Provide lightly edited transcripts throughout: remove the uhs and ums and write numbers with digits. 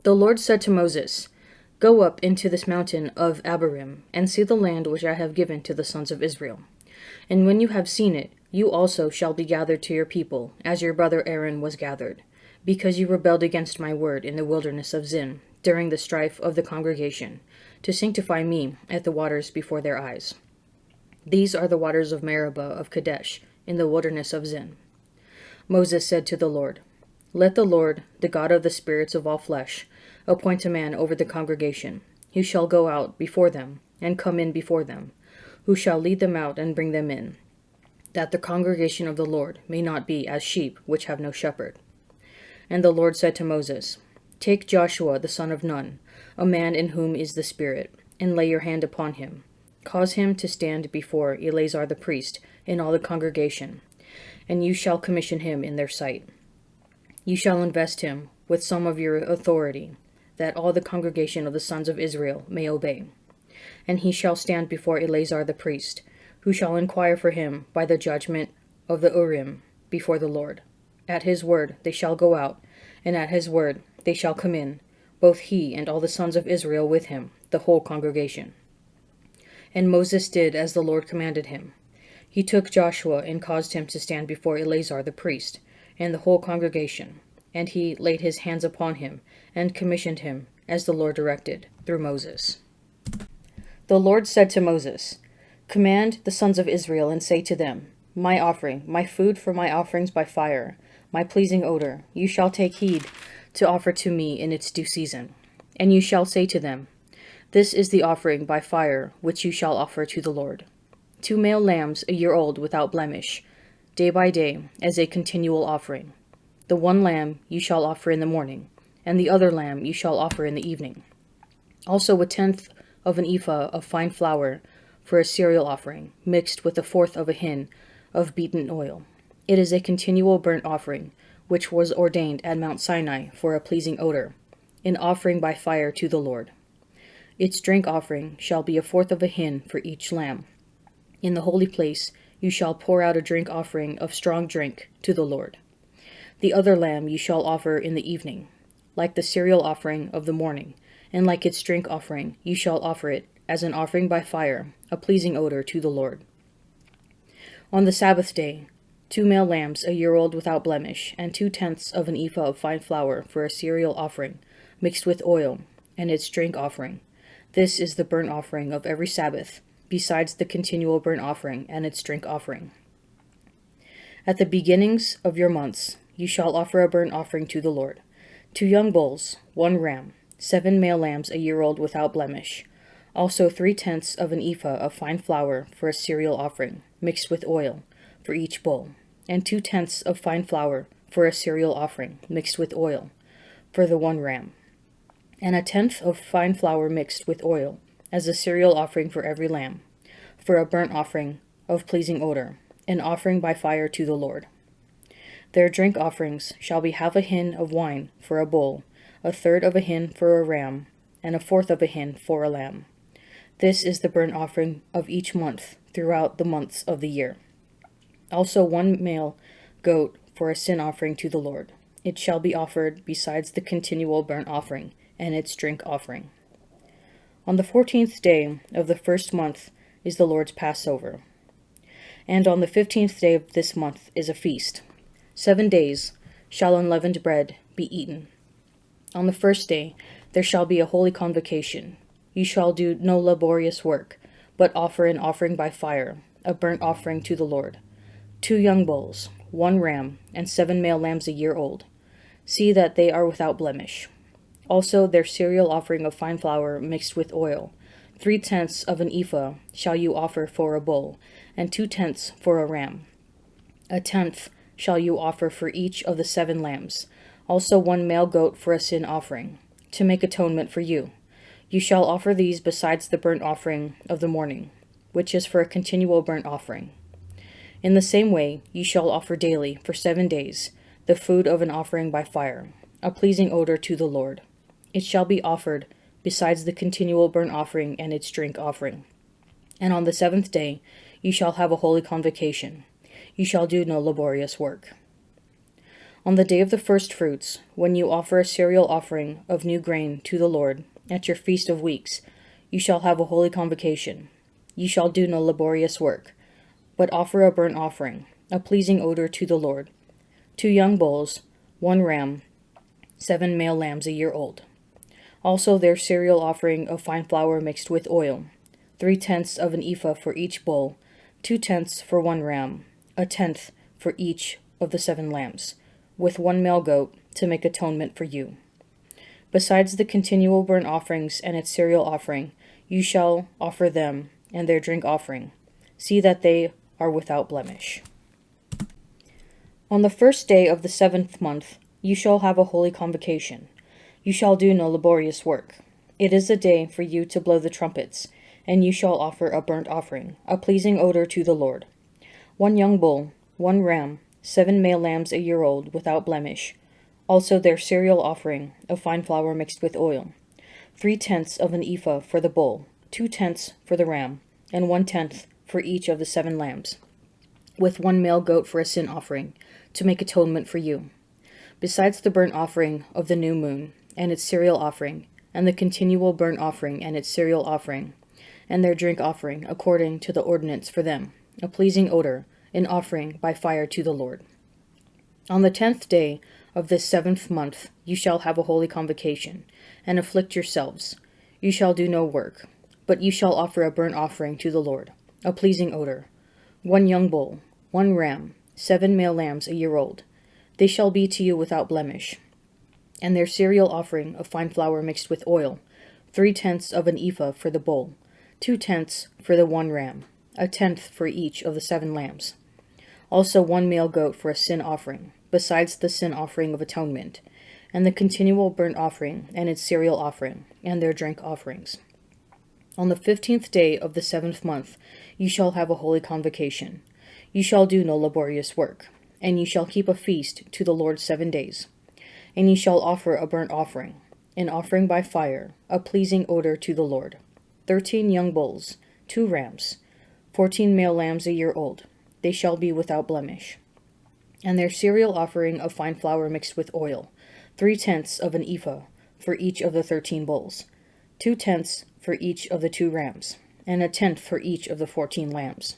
The Lord said to Moses, Go up into this mountain of Abarim, and see the land which I have given to the sons of Israel. And when you have seen it, you also shall be gathered to your people, as your brother Aaron was gathered, because you rebelled against my word in the wilderness of Zin, during the strife of the congregation, to sanctify me at the waters before their eyes. These are the waters of Meribah of Kadesh, in the wilderness of Zin. Moses said to the Lord, Let the Lord, the God of the spirits of all flesh, appoint a man over the congregation, who shall go out before them, and come in before them, who shall lead them out and bring them in, that the congregation of the Lord may not be as sheep which have no shepherd. And the Lord said to Moses, Take Joshua the son of Nun, a man in whom is the Spirit, and lay your hand upon him. Cause him to stand before Eleazar the priest and all the congregation, and you shall commission him in their sight. You shall invest him with some of your authority, that all the congregation of the sons of Israel may obey. And he shall stand before Eleazar the priest, who shall inquire for him by the judgment of the Urim before the Lord. At his word they shall go out, and at his word they shall come in, both he and all the sons of Israel with him, the whole congregation. And Moses did as the Lord commanded him. He took Joshua and caused him to stand before Eleazar the priest, and the whole congregation. And he laid his hands upon him, and commissioned him, as the Lord directed, through Moses. The Lord said to Moses, Command the sons of Israel, and say to them, My offering, my food for my offerings by fire, my pleasing odor, you shall take heed to offer to me in its due season. And you shall say to them, This is the offering by fire which you shall offer to the Lord. 2 male lambs a year old without blemish, day by day, as a continual offering. The one lamb you shall offer in the morning, and the other lamb you shall offer in the evening. Also 1/10 of an ephah of fine flour for a cereal offering, mixed with 1/4 of a hin of beaten oil. It is a continual burnt offering, which was ordained at Mount Sinai for a pleasing odor, an offering by fire to the Lord. Its drink offering shall be 1/4 of a hin for each lamb. In the holy place you shall pour out a drink offering of strong drink to the Lord. The other lamb you shall offer in the evening, like the cereal offering of the morning, and like its drink offering you shall offer it as an offering by fire, a pleasing odor to the Lord. On the Sabbath day, 2 male lambs a year old without blemish, and 2/10 of an ephah of fine flour for a cereal offering, mixed with oil, and its drink offering. This is the burnt offering of every Sabbath, besides the continual burnt offering and its drink offering. At the beginnings of your months you shall offer a burnt offering to the Lord, 2 young bulls, 1 ram, 7 male lambs a year old without blemish, also 3/10 of an ephah of fine flour for a cereal offering, mixed with oil, for each bull, and 2/10 of fine flour for a cereal offering, mixed with oil, for the 1 ram, and 1/10 of fine flour mixed with oil, as a cereal offering for every lamb, for a burnt offering of pleasing odor, an offering by fire to the Lord. Their drink offerings shall be 1/2 a hin of wine for a bull, 1/3 of a hin for a ram, and 1/4 of a hin for a lamb. This is the burnt offering of each month throughout the months of the year. Also 1 male goat for a sin offering to the Lord. It shall be offered besides the continual burnt offering and its drink offering. On the 14th day of the first month is the Lord's Passover, and on the 15th day of this month is a feast. 7 days shall unleavened bread be eaten. On the first day there shall be a holy convocation. You shall do no laborious work, but offer an offering by fire, a burnt offering to the Lord. 2 young bulls, 1 ram, and 7 male lambs a year old. See that they are without blemish. Also their cereal offering of fine flour mixed with oil. 3/10 of an ephah shall you offer for a bull, and 2/10 for a ram. 1/10 shall you offer for each of the 7 lambs. Also 1 male goat for a sin offering, to make atonement for you. You shall offer these besides the burnt offering of the morning, which is for a continual burnt offering. In the same way you shall offer daily for 7 days the food of an offering by fire, a pleasing odor to the Lord. It shall be offered besides the continual burnt offering and its drink offering. And on the 7th day you shall have a holy convocation. You shall do no laborious work. On the day of the first fruits, when you offer a cereal offering of new grain to the Lord, at your feast of weeks, you shall have a holy convocation. You shall do no laborious work, but offer a burnt offering, a pleasing odor to the Lord. 2 young bulls, 1 ram, 7 male lambs a year old. Also their cereal offering of fine flour mixed with oil, 3/10 of an ephah for each bull, 2/10 for 1 ram, 1/10 for each of the 7 lambs, with 1 male goat to make atonement for you. Besides the continual burnt offerings and its cereal offering, you shall offer them and their drink offering. See that they are without blemish. On the first day of the 7th month, you shall have a holy convocation. You shall do no laborious work. It is a day for you to blow the trumpets, and you shall offer a burnt offering, a pleasing odor to the Lord. 1 young bull, 1 ram, 7 male lambs a year old, without blemish. Also their cereal offering of fine flour mixed with oil. 3/10 of an ephah for the bull, 2/10 for the ram, and 1/10 for each of the 7 lambs, with 1 male goat for a sin offering, to make atonement for you. Besides the burnt offering of the new moon, and its cereal offering, and the continual burnt offering and its cereal offering, and their drink offering, according to the ordinance for them, a pleasing odor, an offering by fire to the Lord. On the 10th day of this 7th month you shall have a holy convocation, and afflict yourselves. You shall do no work, but you shall offer a burnt offering to the Lord, a pleasing odor, 1 young bull, 1 ram, 7 male lambs a year old. They shall be to you without blemish. And their cereal offering of fine flour mixed with oil, 3/10 of an ephah for the bull, 2/10 for the 1 ram, 1/10 for each of the 7 lambs. Also 1 male goat for a sin offering, besides the sin offering of atonement, and the continual burnt offering and its cereal offering, and their drink offerings. On the 15th day of the 7th month you shall have a holy convocation. You shall do no laborious work, and you shall keep a feast to the Lord 7 days. And ye shall offer a burnt offering, an offering by fire, a pleasing odor to the Lord. 13 young bulls, 2 rams, 14 male lambs a year old. They shall be without blemish. And their cereal offering of fine flour mixed with oil, 3/10 of an ephah for each of the 13 bulls, 2/10 for each of the 2 rams, and 1/10 for each of the 14 lambs.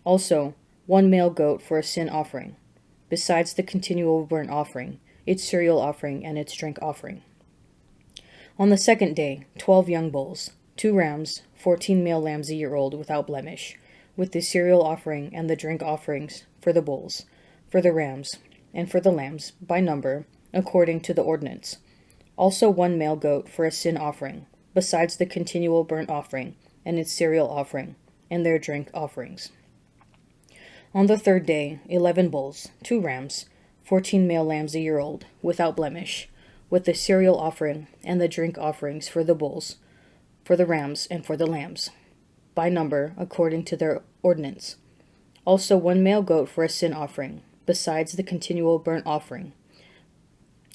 Also 1 male goat for a sin offering, besides the continual burnt offering, its cereal offering, and its drink offering. On the 2nd day, 12 young bulls, 2 rams, 14 male lambs a year old, without blemish, with the cereal offering and the drink offerings for the bulls, for the rams, and for the lambs, by number, according to the ordinance. Also 1 male goat for a sin offering, besides the continual burnt offering, and its cereal offering, and their drink offerings. On the 3rd day, 11 bulls, 2 rams, 14 male lambs a year old, without blemish, with the cereal offering and the drink offerings for the bulls, for the rams, and for the lambs, by number, according to their ordinance. Also 1 male goat for a sin offering, besides the continual burnt offering,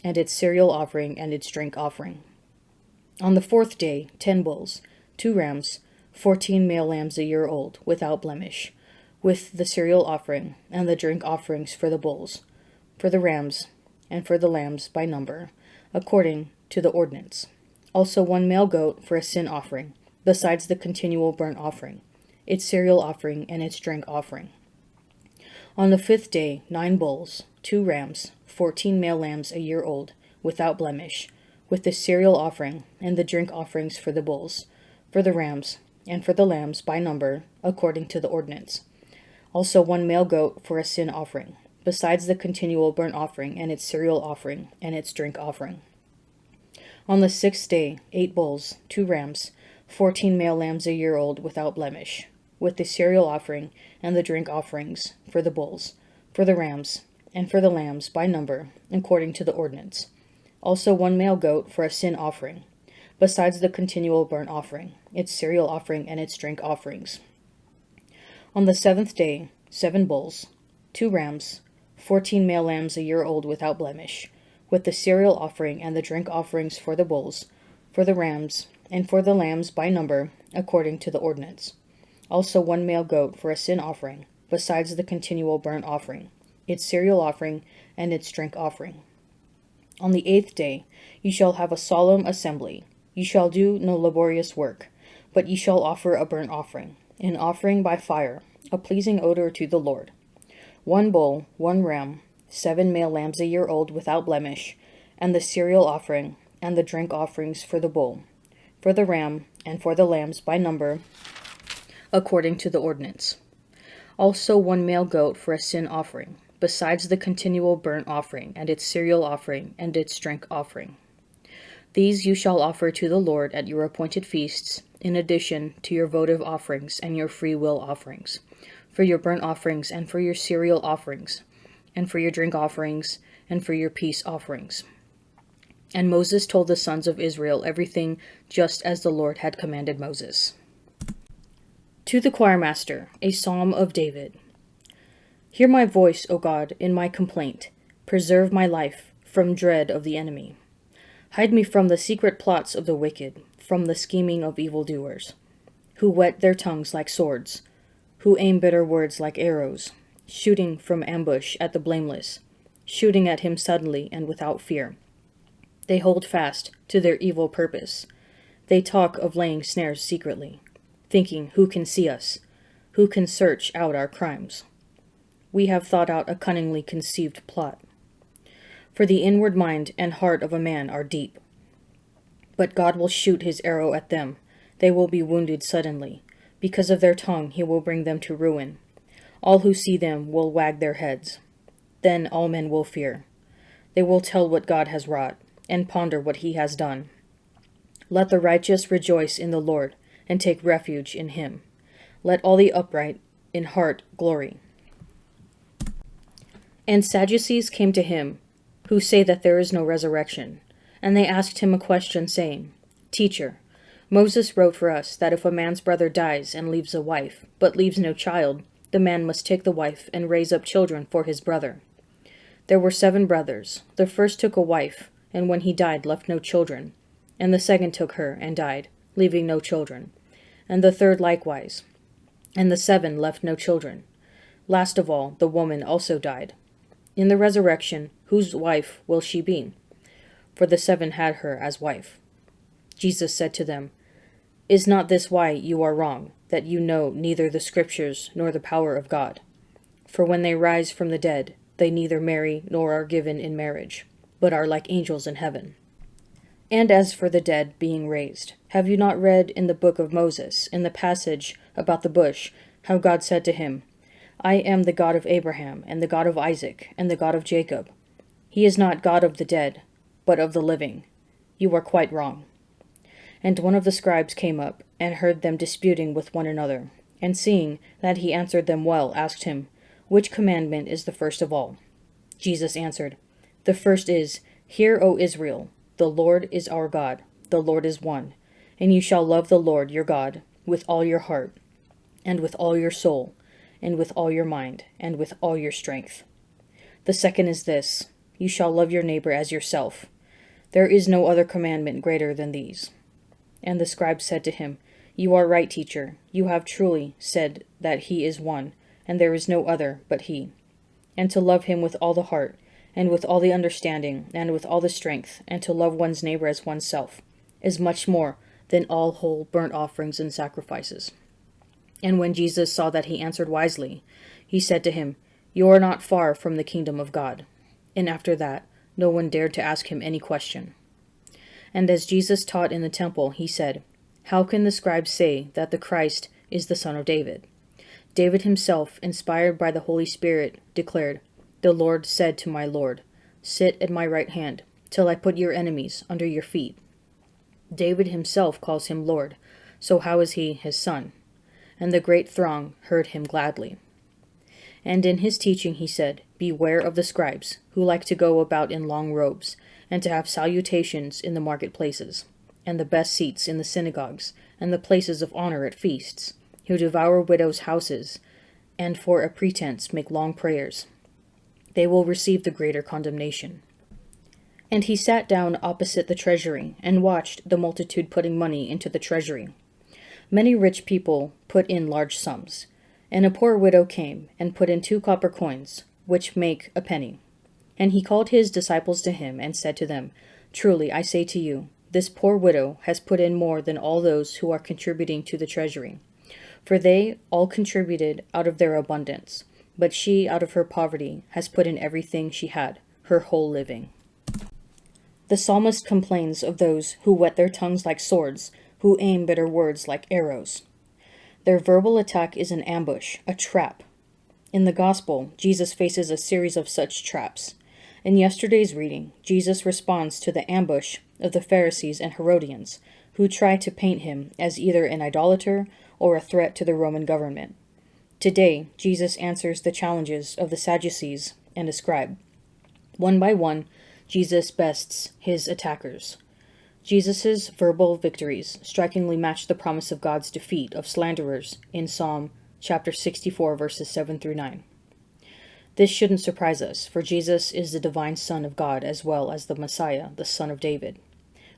and its cereal offering and its drink offering. On the 4th day, 10 bulls, 2 rams, 14 male lambs a year old, without blemish, with the cereal offering and the drink offerings for the bulls, for the rams, and for the lambs by number, according to the ordinance. Also 1 male goat for a sin offering, besides the continual burnt offering, its cereal offering, and its drink offering. On the 5th day, 9 bulls, 2 rams, 14 male lambs a year old, without blemish, with the cereal offering and the drink offerings for the bulls, for the rams, and for the lambs by number, according to the ordinance. Also 1 male goat for a sin offering, besides the continual burnt offering and its cereal offering and its drink offering. On the 6th day, 8 bulls, 2 rams, 14 male lambs a year old, without blemish, with the cereal offering and the drink offerings for the bulls, for the rams, and for the lambs by number, according to the ordinance. Also 1 male goat for a sin offering, besides the continual burnt offering, its cereal offering, and its drink offerings. On the 7th day, 7 bulls, 2 rams, 14 male lambs a year old, without blemish, with the cereal offering and the drink offerings for the bulls, for the rams, and for the lambs by number, according to the ordinance. Also 1 male goat for a sin offering, besides the continual burnt offering, its cereal offering, and its drink offering. On the 8th day ye shall have a solemn assembly. Ye shall do no laborious work, but ye shall offer a burnt offering, an offering by fire, a pleasing odor to the Lord. 1 bull, 1 ram, 7 male lambs a year old without blemish, and the cereal offering, and the drink offerings for the bull, for the ram, and for the lambs by number, according to the ordinance. Also 1 male goat for a sin offering, besides the continual burnt offering, and its cereal offering, and its drink offering. These you shall offer to the Lord at your appointed feasts, in addition to your votive offerings and your free will offerings, for your burnt offerings, and for your cereal offerings, and for your drink offerings, and for your peace offerings. And Moses told the sons of Israel everything just as the Lord had commanded Moses. To the choirmaster, a psalm of David. Hear my voice, O God, in my complaint. Preserve my life from dread of the enemy. Hide me from the secret plots of the wicked, from the scheming of evildoers, who whet their tongues like swords, who aim bitter words like arrows, shooting from ambush at the blameless, shooting at him suddenly and without fear. They hold fast to their evil purpose. They talk of laying snares secretly, thinking, who can see us? Who can search out our crimes? We have thought out a cunningly conceived plot. For the inward mind and heart of a man are deep. But God will shoot his arrow at them. They will be wounded suddenly. Because of their tongue he will bring them to ruin. All who see them will wag their heads. Then all men will fear. They will tell what God has wrought, and ponder what he has done. Let the righteous rejoice in the Lord, and take refuge in him. Let all the upright in heart glory. And Sadducees came to him, who say that there is no resurrection. And they asked him a question, saying, Teacher, Moses wrote for us that if a man's brother dies and leaves a wife, but leaves no child, the man must take the wife and raise up children for his brother. There were 7 brothers. The first took a wife, and when he died left no children. And the second took her and died, leaving no children. And the third likewise. And the 7 left no children. Last of all, the woman also died. In the resurrection, whose wife will she be? For the 7 had her as wife. Jesus said to them, Is not this why you are wrong, that you know neither the Scriptures nor the power of God? For when they rise from the dead, they neither marry nor are given in marriage, but are like angels in heaven. And as for the dead being raised, have you not read in the book of Moses, in the passage about the bush, how God said to him, I am the God of Abraham, and the God of Isaac, and the God of Jacob. He is not God of the dead, but of the living. You are quite wrong. And one of the scribes came up, and heard them disputing with one another, and seeing that he answered them well, asked him, Which commandment is the first of all? Jesus answered, The first is, Hear, O Israel, the Lord is our God, the Lord is one, and you shall love the Lord your God with all your heart, and with all your soul, and with all your mind, and with all your strength. The second is this, You shall love your neighbor as yourself. There is no other commandment greater than these. And the scribe said to him, You are right, teacher. You have truly said that he is one, and there is no other but he. And to love him with all the heart, and with all the understanding, and with all the strength, and to love one's neighbor as oneself, is much more than all whole burnt offerings and sacrifices. And when Jesus saw that he answered wisely, he said to him, You are not far from the kingdom of God. And after that, no one dared to ask him any question. And as Jesus taught in the temple, he said, How can the scribes say that the Christ is the son of David? David himself, inspired by the Holy Spirit, declared, The Lord said to my Lord, Sit at my right hand, till I put your enemies under your feet. David himself calls him Lord, so how is he his son? And the great throng heard him gladly. And in his teaching he said, Beware of the scribes, who like to go about in long robes, and to have salutations in the marketplaces, and the best seats in the synagogues, and the places of honor at feasts, who devour widows' houses, and for a pretense make long prayers. They will receive the greater condemnation. And he sat down opposite the treasury, and watched the multitude putting money into the treasury. Many rich people put in large sums, and a poor widow came, and put in 2 copper coins, which make a penny. And he called his disciples to him, and said to them, Truly I say to you, this poor widow has put in more than all those who are contributing to the treasury. For they all contributed out of their abundance, but she out of her poverty has put in everything she had, her whole living. The psalmist complains of those who whet their tongues like swords, who aim bitter words like arrows. Their verbal attack is an ambush, a trap. In the Gospel, Jesus faces a series of such traps. In yesterday's reading, Jesus responds to the ambush of the Pharisees and Herodians, who try to paint him as either an idolater or a threat to the Roman government. Today, Jesus answers the challenges of the Sadducees and the scribe. One by one, Jesus bests his attackers. Jesus' verbal victories strikingly match the promise of God's defeat of slanderers in Psalm chapter 64, verses 7 through 9. This shouldn't surprise us, for Jesus is the divine Son of God as well as the Messiah, the Son of David,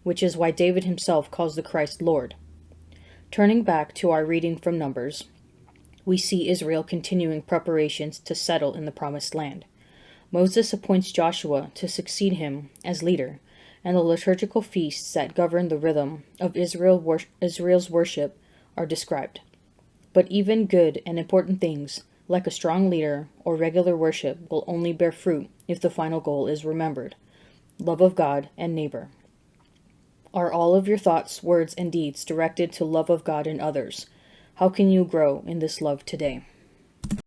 which is why David himself calls the Christ Lord. Turning back to our reading from Numbers, we see Israel continuing preparations to settle in the Promised Land. Moses appoints Joshua to succeed him as leader, and the liturgical feasts that govern the rhythm of Israel's worship are described. But even good and important things, like a strong leader or regular worship, will only bear fruit if the final goal is remembered: love of God and neighbor. Are all of your thoughts, words, and deeds directed to love of God and others? How can you grow in this love today?